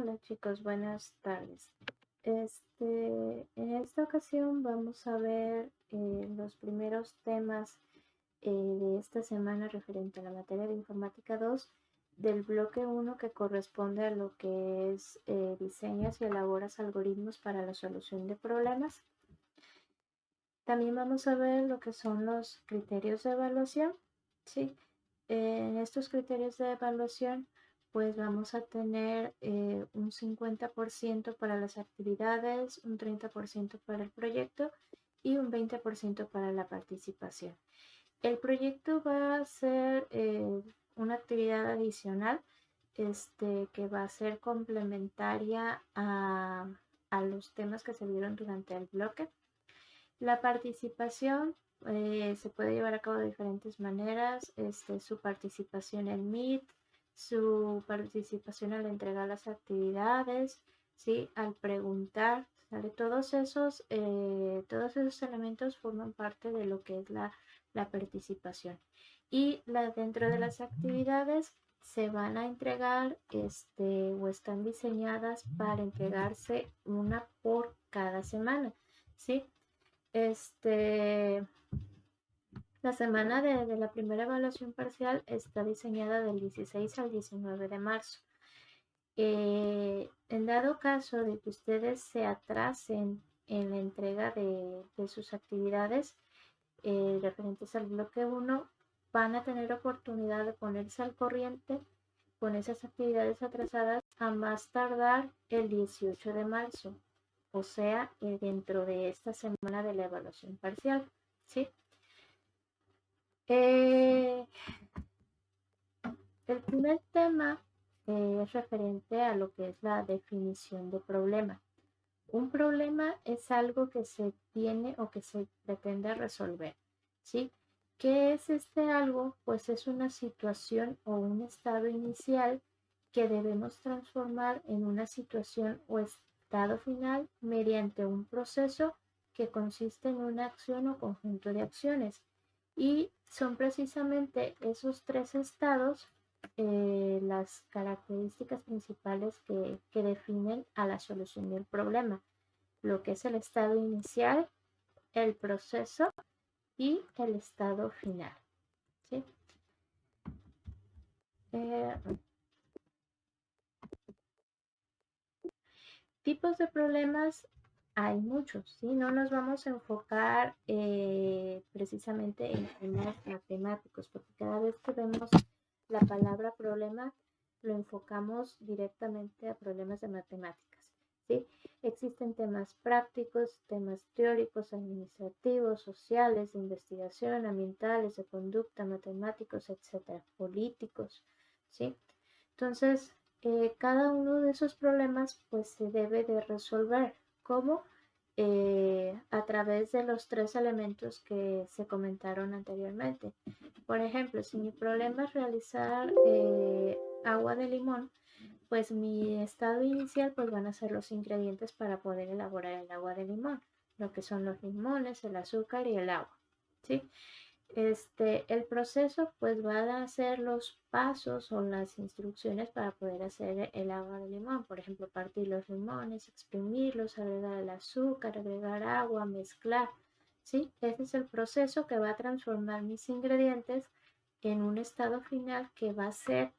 Hola chicos, buenas tardes. En esta ocasión vamos a ver los primeros temas de esta semana referente a la materia de Informática 2 del bloque 1 que corresponde a lo que es diseñas y elaboras algoritmos para la solución de problemas. También vamos a ver lo que son los criterios de evaluación. ¿Sí? En estos criterios de evaluación pues vamos a tener un 50% para las actividades, un 30% para el proyecto y un 20% para la participación. El proyecto va a ser una actividad adicional que va a ser complementaria a los temas que se vieron durante el bloque. La participación se puede llevar a cabo de diferentes maneras, su participación en Meet, su participación al entregar las actividades, ¿sí? Al preguntar, ¿sale? Todos esos elementos forman parte de lo que es la participación. Y dentro de las actividades se van a entregar o están diseñadas para entregarse una por cada semana, ¿sí? La semana de la primera evaluación parcial está diseñada del 16 al 19 de marzo. En dado caso de que ustedes se atrasen en la entrega de sus actividades referentes al bloque 1, van a tener oportunidad de ponerse al corriente con esas actividades atrasadas a más tardar el 18 de marzo. O sea, dentro de esta semana de la evaluación parcial, ¿sí? El primer tema es referente a lo que es la definición de problema. Un problema es algo que se tiene o que se pretende resolver, ¿sí? ¿Qué es algo? Pues es una situación o un estado inicial que debemos transformar en una situación o estado final mediante un proceso que consiste en una acción o conjunto de acciones. Y son precisamente esos tres estados las características principales que definen a la solución del problema, lo que es el estado inicial, el proceso y el estado final. ¿Sí? Tipos de problemas hay muchos, ¿sí? No nos vamos a enfocar precisamente en temas matemáticos, porque cada vez que vemos la palabra problema, lo enfocamos directamente a problemas de matemáticas, ¿sí? Existen temas prácticos, temas teóricos, administrativos, sociales, de investigación, ambientales, de conducta, matemáticos, etcétera, políticos, ¿sí? Entonces, cada uno de esos problemas pues se debe de resolver. ¿Cómo? A través de los tres elementos que se comentaron anteriormente. Por ejemplo, si mi problema es realizar agua de limón, pues mi estado inicial pues van a ser los ingredientes para poder elaborar el agua de limón, lo que son los limones, el azúcar y el agua, ¿sí? El proceso pues va a ser los pasos o las instrucciones para poder hacer el agua de limón. Por ejemplo, partir los limones, exprimirlos, agregar el azúcar, agregar agua, mezclar, ¿sí? Ese es el proceso que va a transformar mis ingredientes en un estado final que va a ser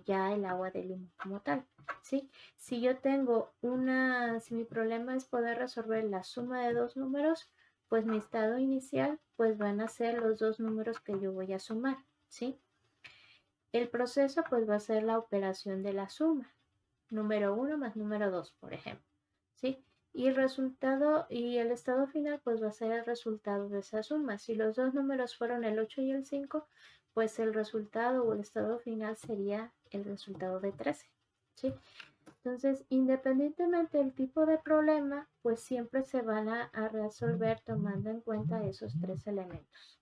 ya el agua de limón como tal, ¿sí? Si yo tengo si mi problema es poder resolver la suma de dos números, pues mi estado inicial pues van a ser los dos números que yo voy a sumar, ¿sí? El proceso pues va a ser la operación de la suma, número 1 más número 2, por ejemplo, ¿sí? Y el resultado y el estado final pues va a ser el resultado de esa suma. Si los dos números fueron el 8 y el 5, pues el resultado o el estado final sería el resultado de 13, ¿sí? Entonces, independientemente del tipo de problema, pues siempre se van a resolver tomando en cuenta esos tres elementos.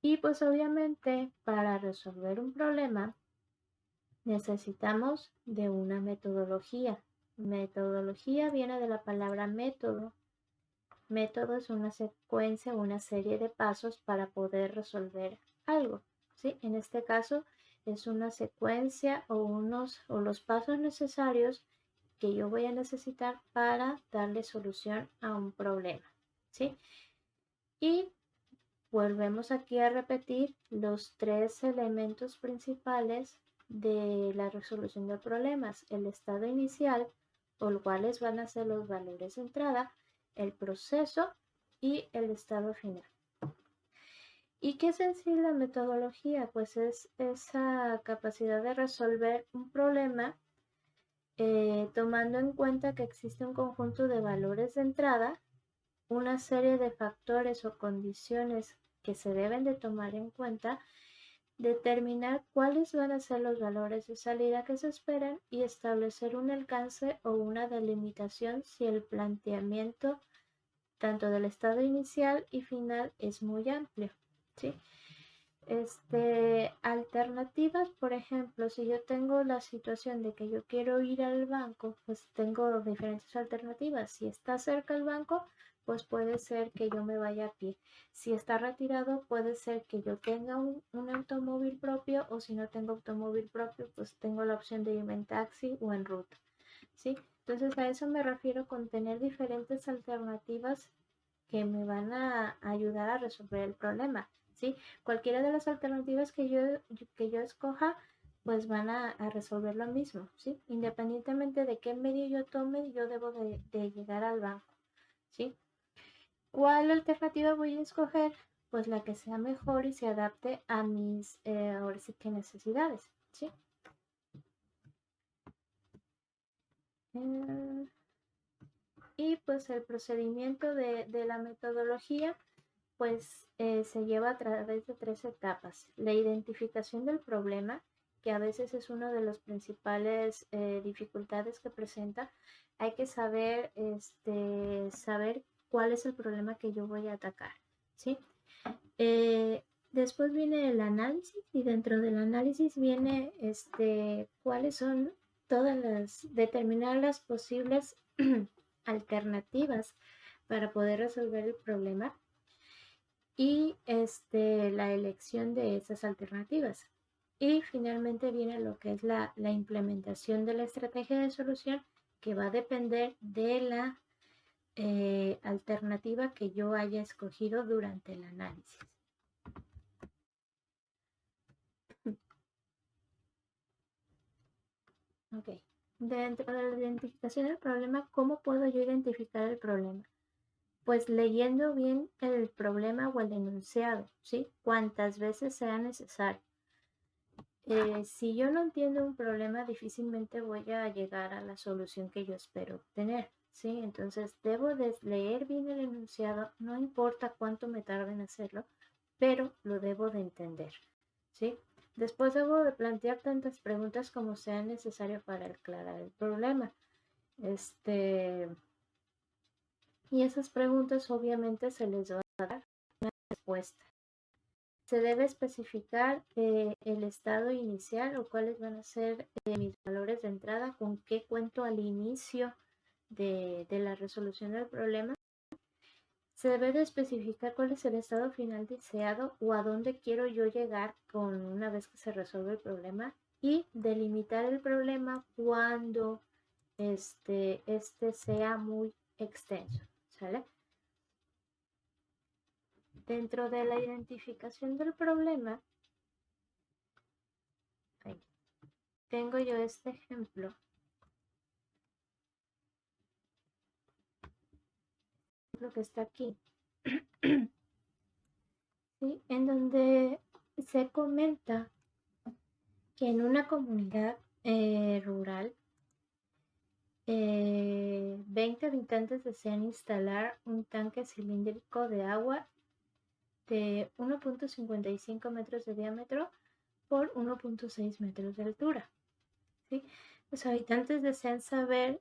Y pues obviamente para resolver un problema necesitamos de una metodología. Metodología viene de la palabra método. Método es una secuencia, una serie de pasos para poder resolver algo, ¿sí? En este caso, es una secuencia o los pasos necesarios que yo voy a necesitar para darle solución a un problema, ¿sí? Y volvemos aquí a repetir los tres elementos principales de la resolución de problemas: el estado inicial, o los cuales van a ser los valores de entrada, el proceso y el estado final. ¿Y qué es en sí la metodología? Pues es esa capacidad de resolver un problema tomando en cuenta que existe un conjunto de valores de entrada, una serie de factores o condiciones que se deben de tomar en cuenta, determinar cuáles van a ser los valores de salida que se esperan y establecer un alcance o una delimitación si el planteamiento tanto del estado inicial y final es muy amplio, ¿sí? Alternativas, por ejemplo, si yo tengo la situación de que yo quiero ir al banco, pues tengo diferentes alternativas. Si está cerca el banco, pues puede ser que yo me vaya a pie. Si está retirado, puede ser que yo tenga un automóvil propio, o si no tengo automóvil propio, pues tengo la opción de irme en taxi o en ruta, ¿sí? Entonces a eso me refiero con tener diferentes alternativas que me van a ayudar a resolver el problema, ¿sí? Cualquiera de las alternativas que yo escoja, pues van a resolver lo mismo, ¿sí? Independientemente de qué medio yo tome, yo debo de llegar al banco, ¿sí? ¿Cuál alternativa voy a escoger? Pues la que sea mejor y se adapte a mis, ahora sí que necesidades, ¿sí? Y pues el procedimiento de la metodología pues se lleva a través de tres etapas: la identificación del problema, que a veces es una de las principales dificultades que presenta. Hay que saber, saber cuál es el problema que yo voy a atacar, ¿sí? Después viene el análisis, y dentro del análisis viene cuáles son determinar las posibles alternativas para poder resolver el problema, y la elección de esas alternativas. Y finalmente viene lo que es la implementación de la estrategia de solución, que va a depender de la alternativa que yo haya escogido durante el análisis. Ok. Dentro de la identificación del problema, ¿cómo puedo yo identificar el problema? Pues leyendo bien el problema o el enunciado, ¿sí? Cuantas veces sea necesario. Si yo no entiendo un problema, difícilmente voy a llegar a la solución que yo espero obtener, ¿sí? Entonces debo de leer bien el enunciado, no importa cuánto me tarde en hacerlo, pero lo debo de entender, ¿sí? Después debo de plantear tantas preguntas como sea necesario para aclarar el problema. Y esas preguntas obviamente se les va a dar una respuesta. Se debe especificar el estado inicial, o cuáles van a ser mis valores de entrada, con qué cuento al inicio de la resolución del problema. Se debe de especificar cuál es el estado final deseado, o a dónde quiero yo llegar una vez que se resuelve el problema, y delimitar el problema cuando sea muy extenso, ¿sale? Dentro de la identificación del problema, ahí, tengo yo este ejemplo, lo que está aquí, ¿sí? En donde se comenta que en una comunidad rural, 20 habitantes desean instalar un tanque cilíndrico de agua de 1.55 metros de diámetro por 1.6 metros de altura, ¿sí? Los habitantes desean saber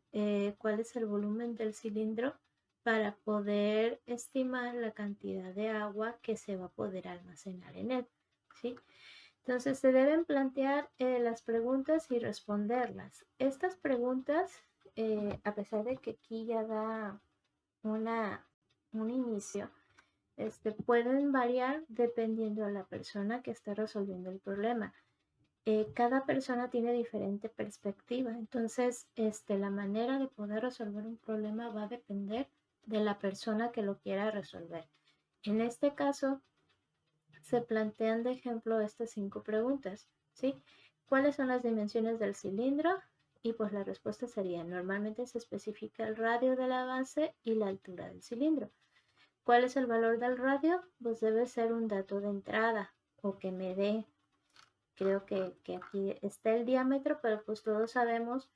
cuál es el volumen del cilindro para poder estimar la cantidad de agua que se va a poder almacenar en él, ¿sí? Entonces se deben plantear las preguntas y responderlas. Estas preguntas, a pesar de que aquí ya da un inicio, pueden variar dependiendo de la persona que está resolviendo el problema. cada persona tiene diferente perspectiva. Entonces, la manera de poder resolver un problema va a depender de la persona que lo quiera resolver. En este caso, se plantean de ejemplo estas 5 preguntas, ¿sí? ¿Cuáles son las dimensiones del cilindro? Y pues la respuesta sería, normalmente se especifica el radio de la base y la altura del cilindro. ¿Cuál es el valor del radio? Pues debe ser un dato de entrada o que me dé, creo que aquí está el diámetro, pero pues todos sabemos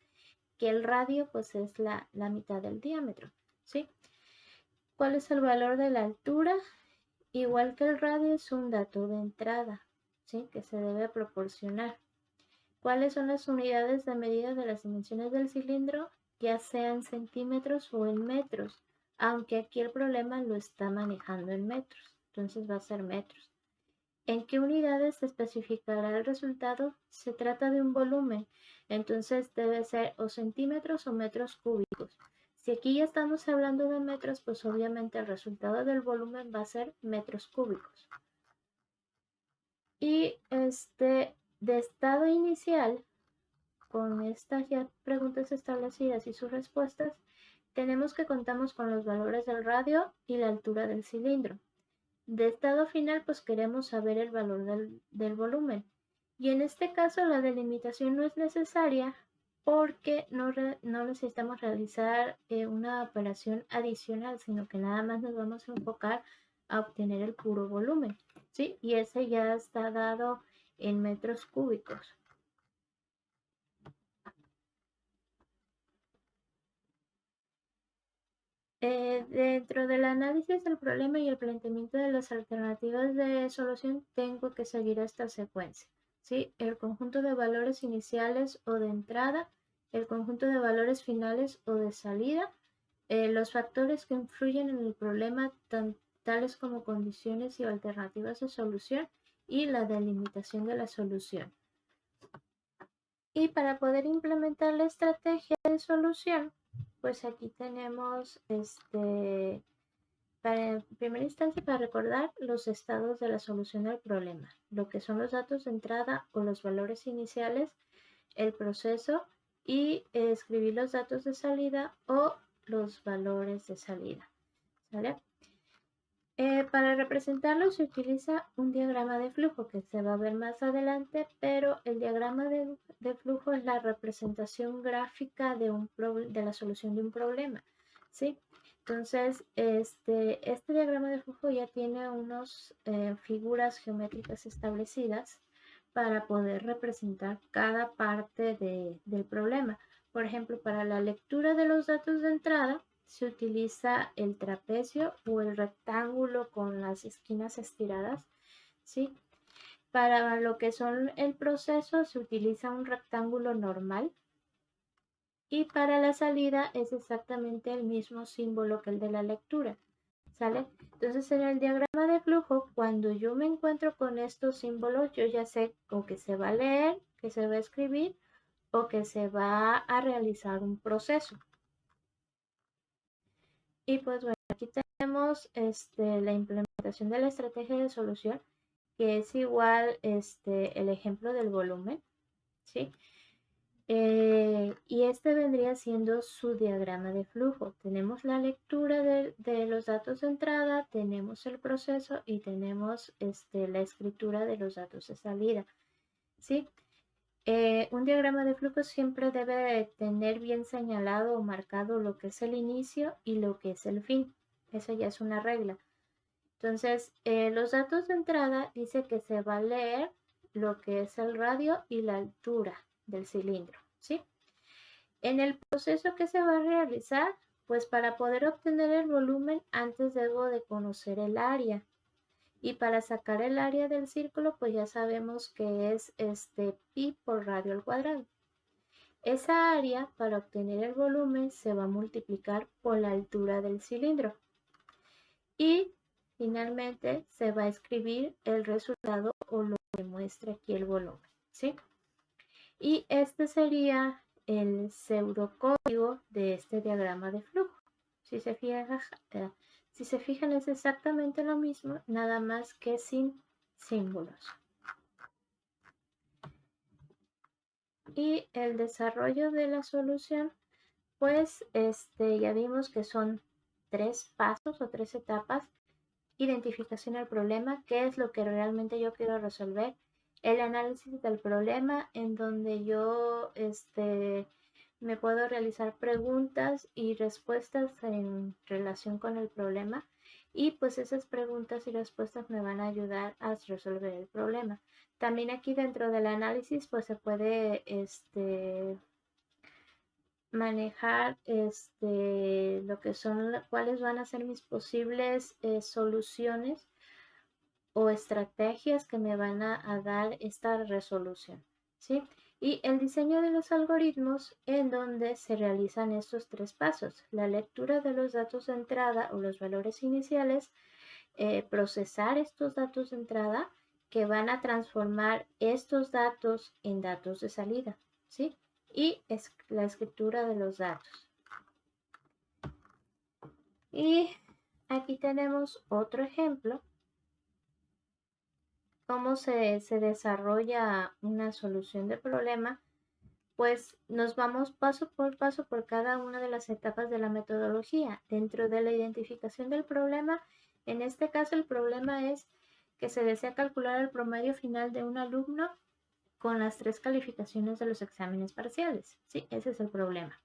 que el radio pues es la mitad del diámetro, ¿sí? ¿Cuál es el valor de la altura? Igual que el radio es un dato de entrada, ¿sí? Que se debe proporcionar. ¿Cuáles son las unidades de medida de las dimensiones del cilindro? Ya sea en centímetros o en metros, aunque aquí el problema lo está manejando en metros, entonces va a ser metros. ¿En qué unidades se especificará el resultado? Se trata de un volumen, entonces debe ser o centímetros o metros cúbicos. Si aquí ya estamos hablando de metros, pues obviamente el resultado del volumen va a ser metros cúbicos. Y de estado inicial, con estas ya preguntas establecidas y sus respuestas, tenemos que contamos con los valores del radio y la altura del cilindro. De estado final, pues queremos saber el valor del volumen. Y en este caso la delimitación no es necesaria porque no necesitamos realizar una operación adicional, sino que nada más nos vamos a enfocar a obtener el puro volumen, ¿sí? Y ese ya está dado en metros cúbicos. Dentro del análisis del problema y el planteamiento de las alternativas de solución, tengo que seguir esta secuencia, ¿sí? El conjunto de valores iniciales o de entrada, el conjunto de valores finales o de salida, los factores que influyen en el problema, tales como condiciones y alternativas de solución, y la delimitación de la solución. Y para poder implementar la estrategia de solución, pues aquí tenemos, en primera instancia, para recordar los estados de la solución del problema, lo que son los datos de entrada o los valores iniciales, el proceso y escribir los datos de salida o los valores de salida, ¿vale? Para representarlo se utiliza un diagrama de flujo que se va a ver más adelante, pero el diagrama de flujo es la representación gráfica de la solución de un problema, ¿sí? Entonces, este diagrama de flujo ya tiene unas figuras geométricas establecidas para poder representar cada parte del problema. Por ejemplo, para la lectura de los datos de entrada, se utiliza el trapecio o el rectángulo con las esquinas estiradas, ¿sí? Para lo que son el proceso se utiliza un rectángulo normal y para la salida es exactamente el mismo símbolo que el de la lectura, ¿sale? Entonces en el diagrama de flujo, cuando yo me encuentro con estos símbolos, yo ya sé o que se va a leer, que se va a escribir o que se va a realizar un proceso. Y pues bueno, aquí tenemos la implementación de la estrategia de solución, que es igual el ejemplo del volumen, ¿sí? Y vendría siendo su diagrama de flujo. Tenemos la lectura de los datos de entrada, tenemos el proceso y tenemos la escritura de los datos de salida, ¿sí? Un diagrama de flujo siempre debe tener bien señalado o marcado lo que es el inicio y lo que es el fin. Eso ya es una regla. Entonces, los datos de entrada dice que se va a leer lo que es el radio y la altura del cilindro, ¿sí? En el proceso que se va a realizar, pues para poder obtener el volumen, antes debo de conocer el área. Y para sacar el área del círculo, pues ya sabemos que es pi por radio al cuadrado. Esa área, para obtener el volumen, se va a multiplicar por la altura del cilindro. Y finalmente se va a escribir el resultado o lo que muestra aquí el volumen, ¿sí? Y este sería el pseudocódigo de este diagrama de flujo. Si se fijan es exactamente lo mismo, nada más que sin símbolos. Y el desarrollo de la solución, pues ya vimos que son 3 pasos o 3 etapas. Identificación del problema, qué es lo que realmente yo quiero resolver. El análisis del problema, en donde yo me puedo realizar preguntas y respuestas en relación con el problema. Y pues esas preguntas y respuestas me van a ayudar a resolver el problema. También aquí dentro del análisis pues se puede manejar lo que son, cuáles van a ser mis posibles soluciones o estrategias que me van a dar esta resolución, ¿sí? Y el diseño de los algoritmos, en donde se realizan estos 3 pasos: la lectura de los datos de entrada o los valores iniciales, procesar estos datos de entrada que van a transformar estos datos en datos de salida, ¿sí? Y es la escritura de los datos. Y aquí tenemos otro ejemplo, cómo se desarrolla una solución de problema. Pues nos vamos paso por cada una de las etapas de la metodología. Dentro de la identificación del problema, en este caso el problema es que se desea calcular el promedio final de un alumno con las 3 calificaciones de los exámenes parciales. Sí, ese es el problema.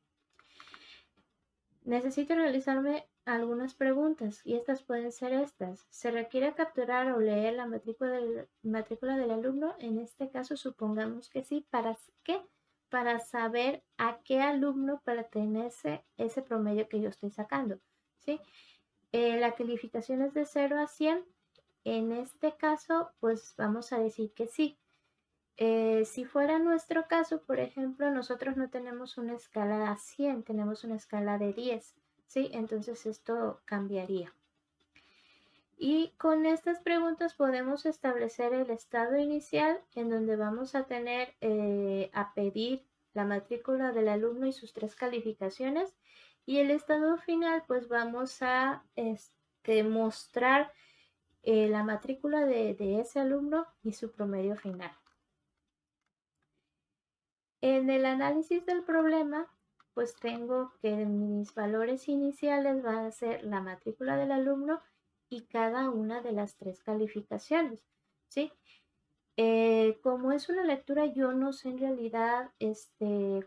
Necesito realizarme algunas preguntas y estas pueden ser estas. ¿Se requiere capturar o leer la matrícula del alumno? En este caso supongamos que sí. ¿Para qué? Para saber a qué alumno pertenece ese promedio que yo estoy sacando, ¿sí? La calificación es de 0 a 100. En este caso, pues vamos a decir que sí. Si fuera nuestro caso, por ejemplo, nosotros no tenemos una escala a 100, tenemos una escala de 10, ¿sí? Entonces esto cambiaría. Y con estas preguntas podemos establecer el estado inicial, en donde vamos a tener a pedir la matrícula del alumno y sus 3 calificaciones. Y el estado final, pues vamos a mostrar la matrícula de ese alumno y su promedio final. En el análisis del problema, pues tengo que mis valores iniciales van a ser la matrícula del alumno y cada una de las 3 calificaciones, ¿sí? Como es una lectura, yo no sé en realidad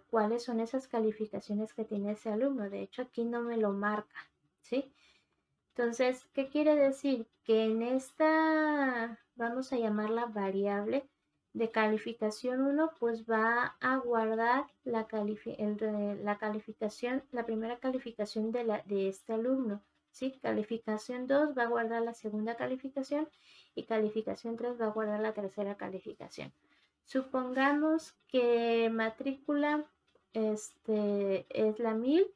cuáles son esas calificaciones que tiene ese alumno. De hecho, aquí no me lo marca, ¿sí? Entonces, ¿qué quiere decir? Que en esta, vamos a llamarla variable de calificación 1, pues va a guardar la calificación, la primera calificación de este alumno, ¿sí? Calificación 2 va a guardar la segunda calificación y calificación 3 va a guardar la tercera calificación. Supongamos que matrícula es la 1000.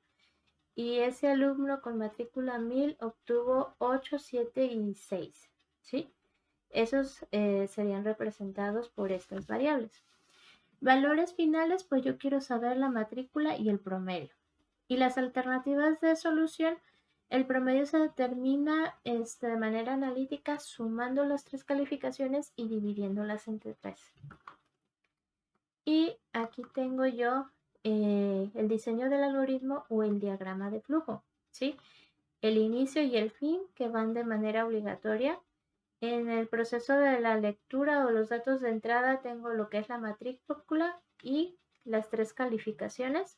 Y ese alumno con matrícula 1000 obtuvo 8, 7 y 6, ¿sí? Esos serían representados por estas variables. Valores finales, pues yo quiero saber la matrícula y el promedio. Y las alternativas de solución, el promedio se determina de manera analítica sumando las 3 calificaciones y dividiéndolas entre 3. Y aquí tengo yo el diseño del algoritmo o el diagrama de flujo, ¿sí? El inicio y el fin, que van de manera obligatoria. En el proceso de la lectura o los datos de entrada tengo lo que es la matrícula y las 3 calificaciones.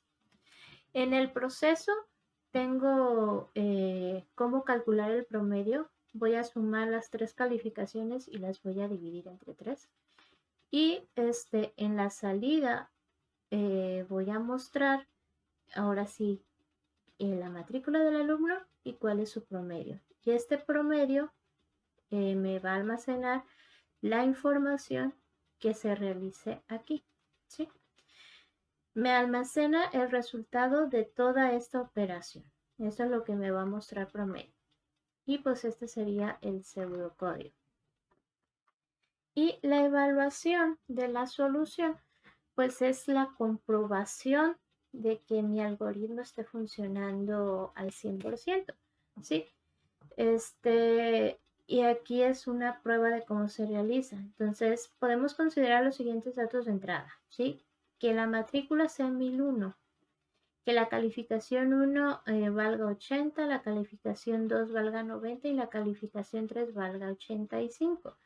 En el proceso tengo cómo calcular el promedio. Voy a sumar las 3 calificaciones y las voy a dividir entre 3. Y en la salida voy a mostrar ahora sí la matrícula del alumno y cuál es su promedio. Y este promedio me va a almacenar la información que se realice aquí, ¿sí? Me almacena el resultado de toda esta operación. Eso es lo que me va a mostrar promedio. Y pues este sería el pseudocódigo. Y la evaluación de la solución, pues es la comprobación de que mi algoritmo esté funcionando al 100%, ¿sí? Y aquí es una prueba de cómo se realiza. Entonces, podemos considerar los siguientes datos de entrada, ¿sí? que la matrícula sea 1001, que la calificación 1 valga 80, la calificación 2 valga 90 y la calificación 3 valga 85.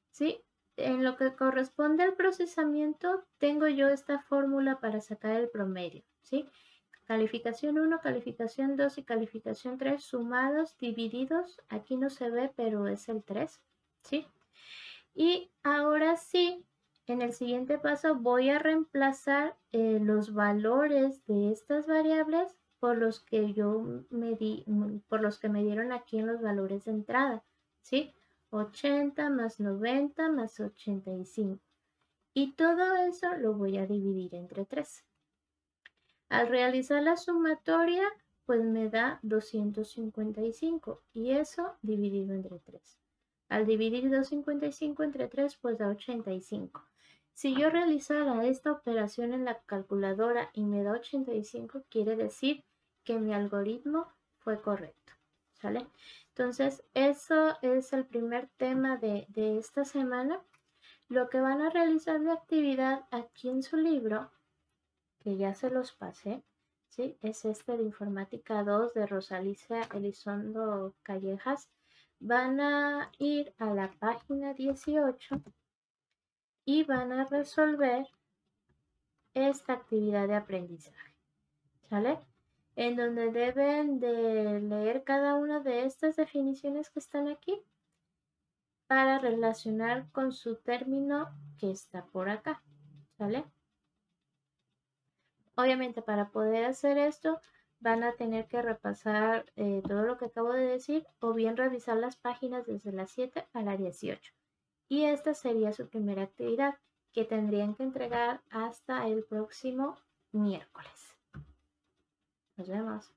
¿Sí? En lo que corresponde al procesamiento, tengo yo esta fórmula para sacar el promedio. ¿Sí? Calificación 1, calificación 2 y calificación 3 sumados, divididos. Aquí no se ve, pero es el 3. ¿Sí? Y ahora sí, en el siguiente paso voy a reemplazar los valores de estas variables por los que por los que me dieron aquí en los valores de entrada, ¿sí? 80 más 90 más 85. Y todo eso lo voy a dividir entre 3. Al realizar la sumatoria, pues me da 255 y eso dividido entre 3. Al dividir 255 entre 3, pues da 85. Si yo realizara esta operación en la calculadora y me da 85, quiere decir que mi algoritmo fue correcto. ¿Sale? Entonces, eso es el primer tema de esta semana. Lo que van a realizar de actividad aquí en su libro, que ya se los pasé, ¿sí? Es este de Informática 2 de Rosalicia Elizondo Callejas. Van a ir a la página 18 y van a resolver esta actividad de aprendizaje, ¿sale? En donde deben de leer cada una de estas definiciones que están aquí para relacionar con su término que está por acá, ¿sale? Obviamente para poder hacer esto van a tener que repasar todo lo que acabo de decir o bien revisar las páginas desde la 7 a la 18. Y esta sería su primera actividad que tendrían que entregar hasta el próximo miércoles. Nos vemos.